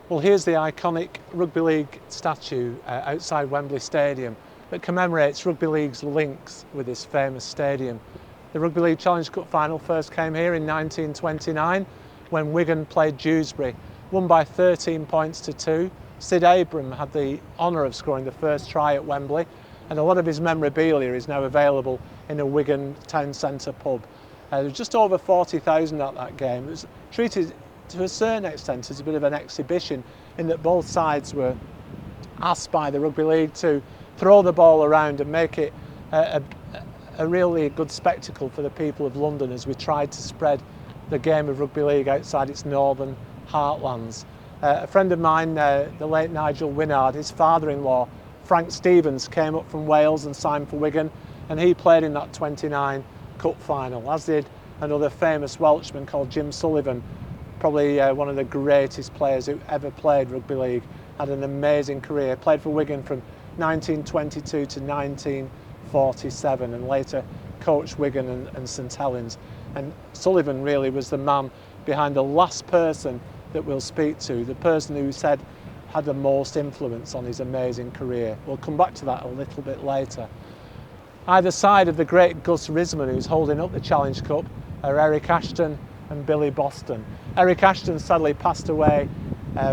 Well, here's the iconic Rugby League statue outside Wembley Stadium that commemorates Rugby League's links with this famous stadium. The Rugby League Challenge Cup final first came here in 1929 when Wigan played Dewsbury, won by 13 points to 2. Sid Abram had the honour of scoring the first try at Wembley, and a lot of his memorabilia is now available in a Wigan town centre pub. There was just over 40,000 at that game. It was treated to a certain extent as a bit of an exhibition in that both sides were asked by the Rugby League to throw the ball around and make it a really good spectacle for the people of London as we tried to spread the game of Rugby League outside its northern heartlands. A friend of mine, the late Nigel Wynnard, his father-in-law, Frank Stevens, came up from Wales and signed for Wigan, and he played in that 29 cup final, as did another famous Welshman called Jim Sullivan, probably one of the greatest players who ever played rugby league, had an amazing career, played for Wigan from 1922 to 1947 and later coached Wigan and St Helens. And Sullivan really was the man behind the last person that we'll speak to, the person who said had the most influence on his amazing career. We'll come back to that a little bit later. Either side of the great Gus Risman, who's holding up the Challenge Cup, are Eric Ashton and Billy Boston. Eric Ashton sadly passed away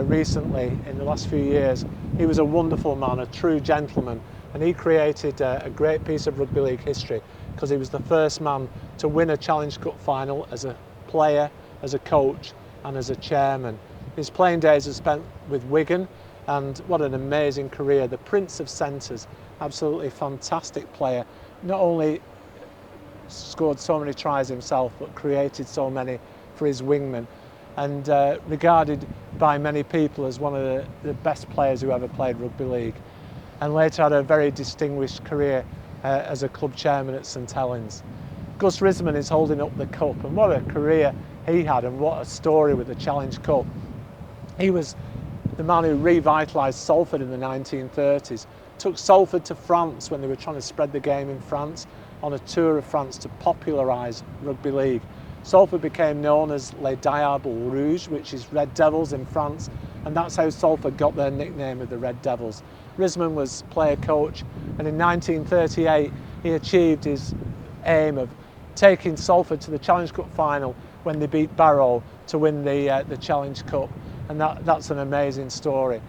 recently in the last few years. He was a wonderful man, a true gentleman, and he created a great piece of rugby league history because he was the first man to win a Challenge Cup final as a player, as a coach and as a chairman. His playing days are spent with Wigan, and what an amazing career. The Prince of Centres, absolutely fantastic player. Not only scored so many tries himself, but created so many for his wingmen, and regarded by many people as one of the best players who ever played rugby league, and later had a very distinguished career as a club chairman at St Helens. Gus Risman is holding up the cup, and what a career he had, and what a story with the Challenge Cup. He was the man who revitalised Salford in the 1930s, took Salford to France when they were trying to spread the game in France, on a tour of France to popularise rugby league. Salford became known as Les Diables Rouges, which is Red Devils in France, and that's how Salford got their nickname of the Red Devils. Risman was player coach, and in 1938 he achieved his aim of taking Salford to the Challenge Cup final when they beat Barrow to win the Challenge Cup, and that's an amazing story.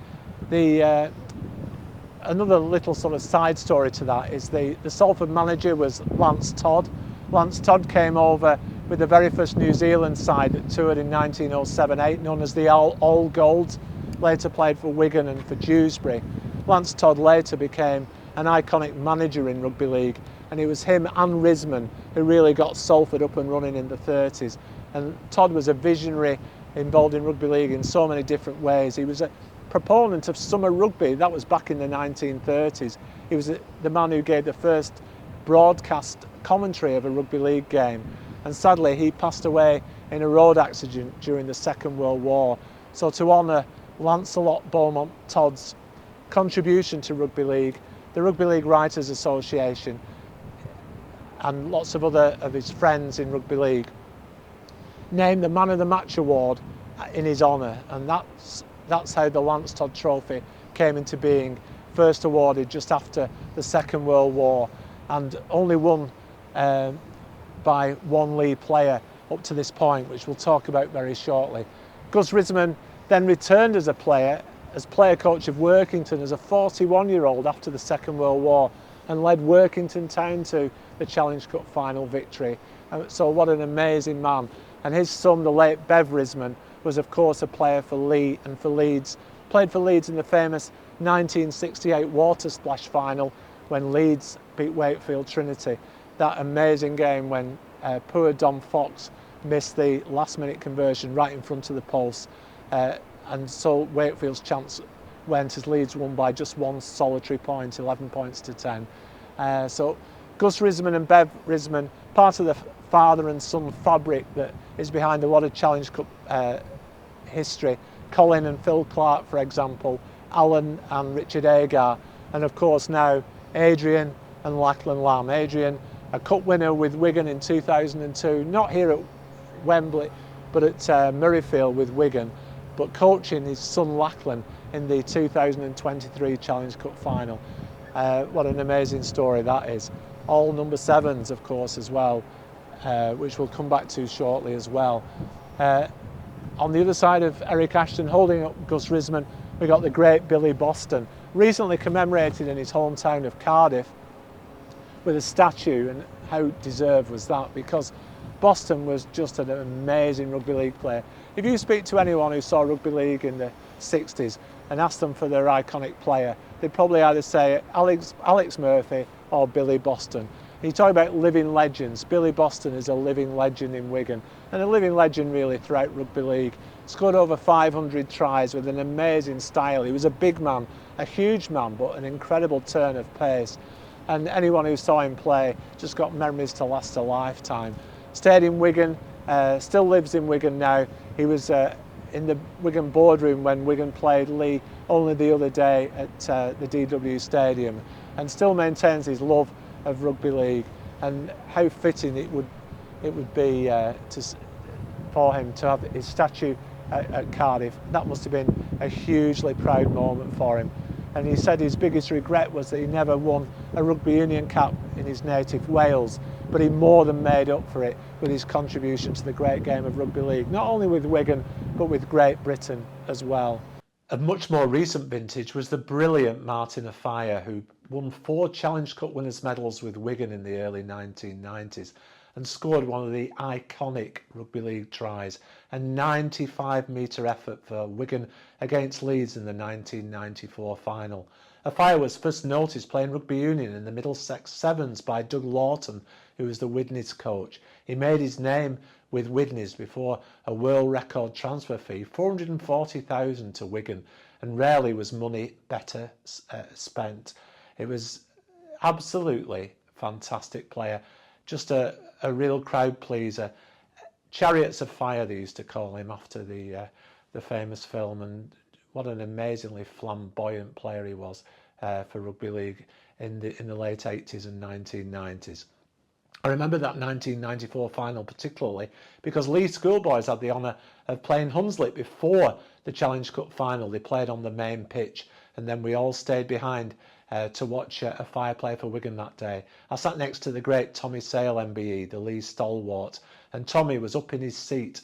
Another little sort of side story to that is the Salford manager was Lance Todd. Lance Todd came over with the very first New Zealand side that toured in 1907-8, known as the All Golds, later played for Wigan and for Dewsbury. Lance Todd later became an iconic manager in rugby league, and it was him and Risman who really got Salford up and running in the 30s. And Todd was a visionary involved in rugby league in so many different ways. He was a proponent of summer rugby, that was back in the 1930s. He was the man who gave the first broadcast commentary of a rugby league game, and sadly he passed away in a road accident during the Second World War. So to honour Lancelot Beaumont Todd's contribution to rugby league, the Rugby League Writers Association and lots of other of his friends in rugby league named the Man of the Match award in his honour, and that's how the Lance Todd Trophy came into being, first awarded just after the Second World War, and only won by one Leigh player up to this point, which we'll talk about very shortly. Gus Risman then returned as player coach of Workington as a 41-year-old after the Second World War, and led Workington Town to the Challenge Cup final victory. So what an amazing man. And his son, the late Bev Risman, was of course a player for Leigh and for Leeds. Played for Leeds in the famous 1968 water splash final when Leeds beat Wakefield Trinity. That amazing game when poor Dom Fox missed the last minute conversion right in front of the post. And so Wakefield's chance went as Leeds won by just one solitary point, 11 points to 10. So Gus Risman and Bev Risman, part of the father and son fabric that is behind a lot of Challenge Cup history. Colin and Phil Clark, for example, Alan and Richard Agar, and of course now Adrian and Lachlan Lamb. Adrian, a cup winner with Wigan in 2002, not here at Wembley, but at Murrayfield with Wigan. but coaching his son Lachlan in the 2023 Challenge Cup final. What an amazing story that is. All number 7s, of course, as well, which we'll come back to shortly as well. On the other side of Eric Ashton, holding up Gus Risman, we got the great Billy Boston, recently commemorated in his hometown of Cardiff with a statue, and how deserved was that, because Boston was just an amazing rugby league player. If you speak to anyone who saw rugby league in the 60s and ask them for their iconic player, they'd probably either say Alex Murphy or Billy Boston. And you talk about living legends. Billy Boston is a living legend in Wigan, and a living legend really throughout rugby league. Scored over 500 tries with an amazing style. He was a big man, a huge man, but an incredible turn of pace. And anyone who saw him play just got memories to last a lifetime. Stayed in Wigan, still lives in Wigan now. He was in the Wigan boardroom when Wigan played Leigh only the other day at the DW Stadium, and still maintains his love of rugby league. And how fitting it would be for him to have his statue at Cardiff. That must have been a hugely proud moment for him. And he said his biggest regret was that he never won a rugby union cap in his native Wales, but he more than made up for it with his contribution to the great game of rugby league, not only with Wigan, but with Great Britain as well. A much more recent vintage was the brilliant Martin Offiah, who won 4 Challenge Cup winners' medals with Wigan in the early 1990s and scored one of the iconic rugby league tries, a 95-metre effort for Wigan against Leeds in the 1994 final. Offiah was first noticed playing rugby union in the Middlesex Sevens by Doug Latham, who was the Widnes coach. He made his name with Widnes before a world record transfer fee, $440,000 to Wigan, and rarely was money better spent. It was absolutely fantastic player, just a real crowd pleaser. Chariots of Fire, they used to call him after the famous film, and what an amazingly flamboyant player he was for rugby league in the late 80s and 1990s. I remember that 1994 final particularly because Leigh Schoolboys had the honour of playing Hunslet before the Challenge Cup final. They played on the main pitch, and then we all stayed behind to watch Offiah play for Wigan that day. I sat next to the great Tommy Sale, MBE, the Leigh stalwart, and Tommy was up in his seat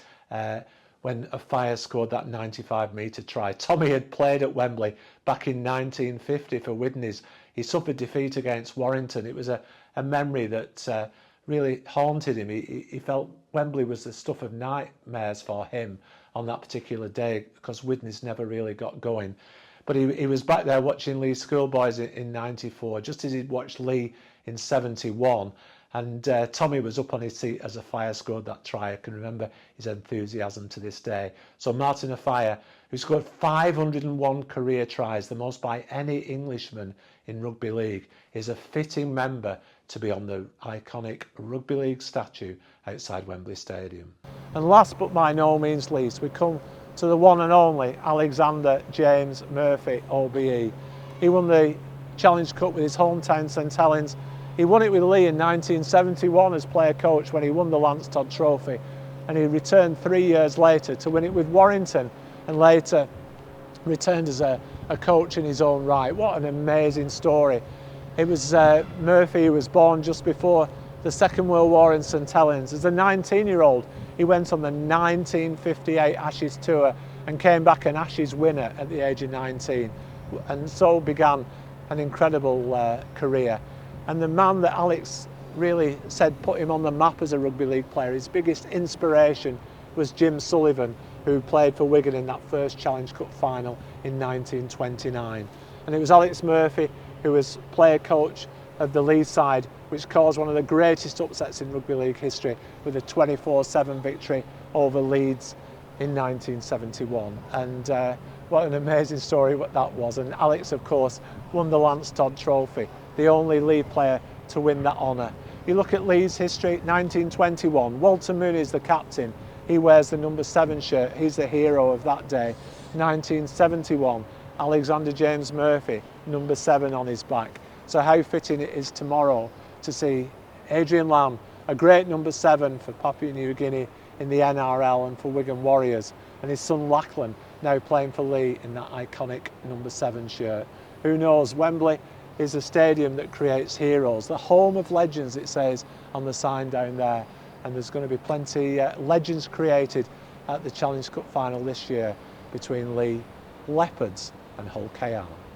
when Offiah scored that 95-metre try. Tommy had played at Wembley back in 1950 for Widnes. He suffered defeat against Warrington. It was a memory that really haunted him. He felt Wembley was the stuff of nightmares for him on that particular day because Widnes never really got going. But he was back there watching Leigh Schoolboys in 94, just as he'd watched Leigh in 71. And Tommy was up on his seat as Offiah scored that try. I can remember his enthusiasm to this day. So Martin Offiah, who scored 501 career tries, the most by any Englishman in rugby league, is a fitting member to be on the iconic rugby league statue outside Wembley Stadium. And last but by no means least, we come to the one and only Alexander James Murphy, OBE. He won the Challenge Cup with his hometown St Helens. He won it with Leigh in 1971 as player coach when he won the Lance Todd Trophy, and he returned 3 years later to win it with Warrington, and later returned as a coach in his own right. What an amazing story. It was Murphy who was born just before the Second World War in St Helens. As a 19-year-old, he went on the 1958 Ashes tour and came back an Ashes winner at the age of 19, and so began an incredible career. And the man that Alex really said put him on the map as a rugby league player, his biggest inspiration was Jim Sullivan, who played for Wigan in that first Challenge Cup final in 1929. And it was Alex Murphy who was player coach of the Leeds side, which caused one of the greatest upsets in rugby league history with a 24-7 victory over Leeds in 1971. And what an amazing story that was. And Alex, of course, won the Lance Todd Trophy, the only Leeds player to win that honour. You look at Leeds' history, 1921, Walter Mooney is the captain. He wears the number 7 shirt. He's the hero of that day. 1971, Alexander James Murphy, number 7 on his back. So how fitting it is tomorrow to see Adrian Lamb, a great number 7 for Papua New Guinea in the NRL and for Wigan Warriors, and his son Lachlan, now playing for Leigh in that iconic number 7 shirt. Who knows, Wembley is a stadium that creates heroes, the home of legends, it says on the sign down there, and there's going to be plenty legends created at the Challenge Cup final this year between Leigh, Leopards and Hull KR.